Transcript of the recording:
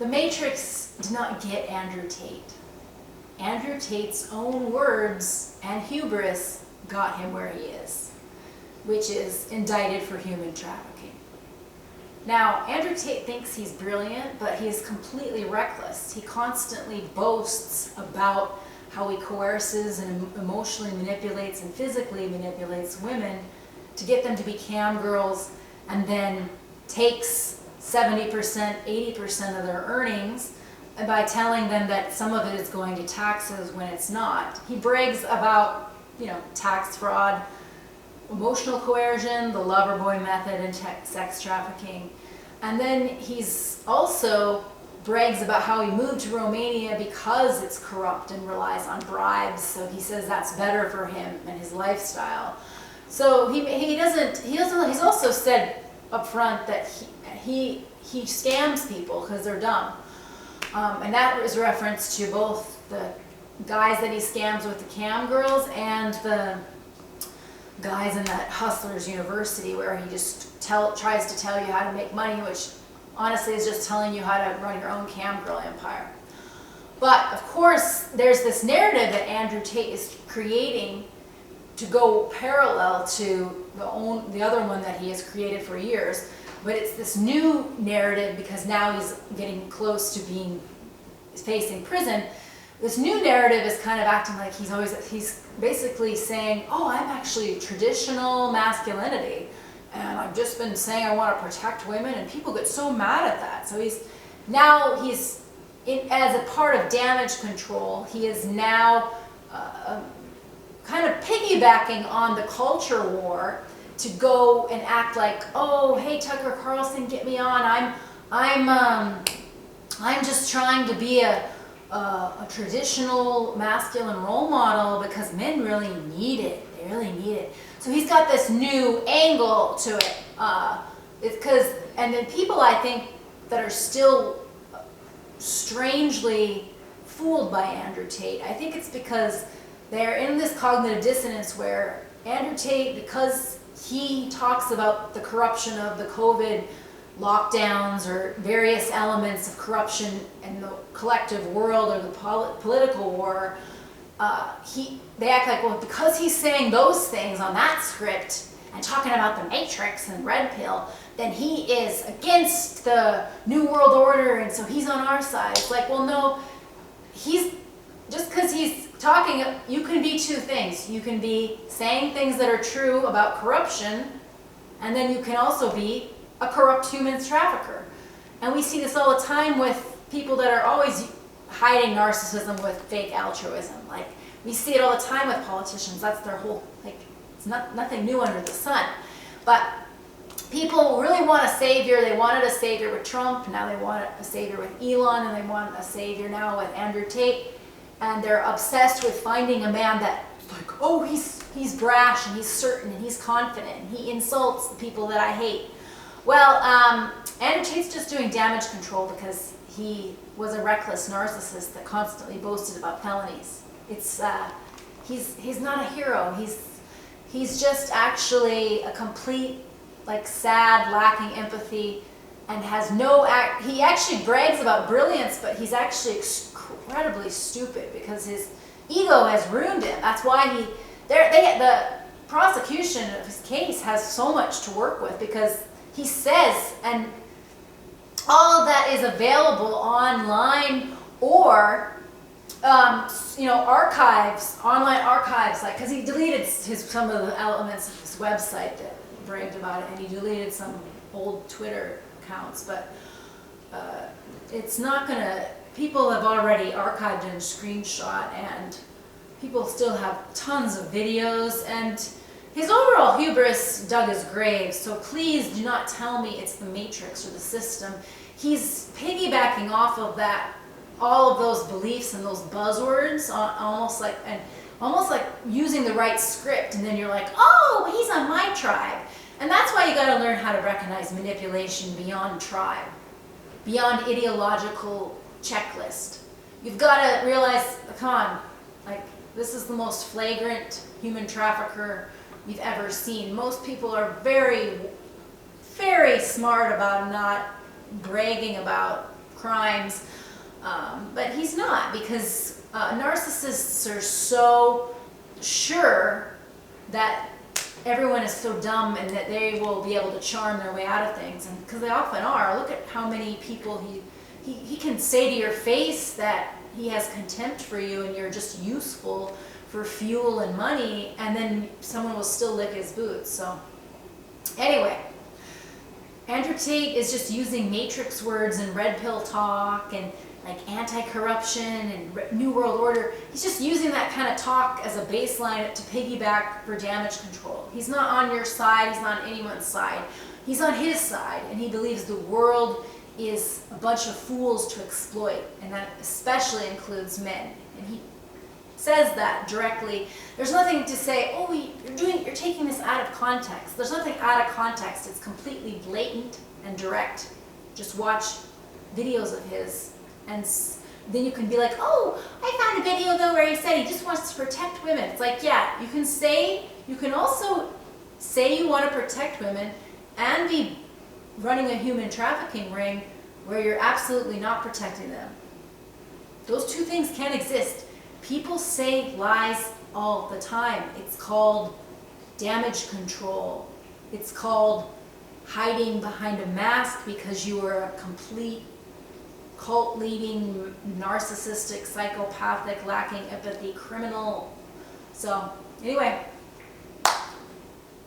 The Matrix did not get Andrew Tate. Andrew Tate's own words and hubris got him where he is, which is indicted for human trafficking. Now, Andrew Tate thinks he's brilliant, but he is completely reckless. He constantly boasts about how he coerces and emotionally manipulates and physically manipulates women to get them to be cam girls, and then takes 70%, 80% of their earnings by telling them that some of it is going to taxes when it's not. He brags about, tax fraud, emotional coercion, the lover boy method, and sex trafficking. And then he's also brags about how he moved to Romania because it's corrupt and relies on bribes. So he says that's better for him and his lifestyle. So he's also said up front that he scams people because they're dumb. And that was reference to both the guys that he scams with the cam girls and the guys in that Hustlers University where he just tries to tell you how to make money, which honestly is just telling you how to run your own cam girl empire. But of course, there's this narrative that Andrew Tate is creating to go parallel to the other one that he has created for years. But it's this new narrative because now he's getting close to facing prison. This new narrative is kind of acting like he's basically saying, oh, I'm actually traditional masculinity, and I've just been saying I want to protect women, and people get so mad at that. So as a part of damage control, he is now kind of piggybacking on the culture war to go and act like, oh, hey, Tucker Carlson, get me on. I'm just trying to be a traditional masculine role model because men really need it. They really need it. So he's got this new angle to it. And then people, I think, that are still strangely fooled by Andrew Tate, I think it's because they're in this cognitive dissonance where Andrew Tate, because he talks about the corruption of the COVID lockdowns or various elements of corruption in the collective world or the political war, they act like, well, because he's saying those things on that script and talking about the Matrix and Red Pill, then he is against the New World Order, and so he's on our side. It's like, well, no, just because he's talking, you can be two things. You can be saying things that are true about corruption, and then you can also be a corrupt human trafficker. And we see this all the time with people that are always hiding narcissism with fake altruism. Like, we see it all the time with politicians. That's their whole, it's nothing new under the sun. But people really want a savior. They wanted a savior with Trump. Now they want a savior with Elon, and they want a savior now with Andrew Tate. And they're obsessed with finding a man that, like, oh, he's brash and he's certain and he's confident and he insults the people that I hate. Well, Andrew Tate's just doing damage control because he was a reckless narcissist that constantly boasted about felonies. He's not a hero. He's just actually a complete, sad, lacking empathy, and has he actually brags about brilliance, but he's actually incredibly stupid because his ego has ruined him. That's why the prosecution of his case has so much to work with, because he says, and all of that is available online or archives, online archives, because he deleted some of the elements of his website that bragged about it, and he deleted some old Twitter accounts, but it's not gonna, people have already archived and screenshot, and people still have tons of videos, and his overall hubris dug his grave, so please do not tell me it's the Matrix or the system. He's piggybacking off of that, all of those beliefs and those buzzwords, almost like using the right script, and then you're like, oh, he's on my tribe. And that's why you got to learn how to recognize manipulation beyond tribe, beyond ideological checklist. You've got to realize, come on, this is the most flagrant human trafficker we've ever seen. Most people are very, very smart about not bragging about crimes. But he's not, because narcissists are so sure that everyone is so dumb and that they will be able to charm their way out of things, and because they often are. Look at how many people he can say to your face that he has contempt for you and you're just useful for fuel and money, and then someone will still lick his boots. So anyway, Andrew Tate is just using matrix words and red pill talk and like anti-corruption and New World Order. He's just using that kind of talk as a baseline to piggyback for damage control. He's not on your side, he's not on anyone's side. He's on his side, and he believes the world is a bunch of fools to exploit, and that especially includes men. And he says that directly. There's nothing to say, oh, you're taking this out of context. There's nothing out of context. It's completely blatant and direct. Just watch videos of his, and then you can be like, oh, I found a video though where he said he just wants to protect women. It's like, yeah, you can also say you want to protect women and be running a human trafficking ring where you're absolutely not protecting them. Those two things can't exist. People say lies all the time. It's called damage control. It's called hiding behind a mask because you are a complete cult-leading, narcissistic, psychopathic, lacking empathy criminal. So anyway,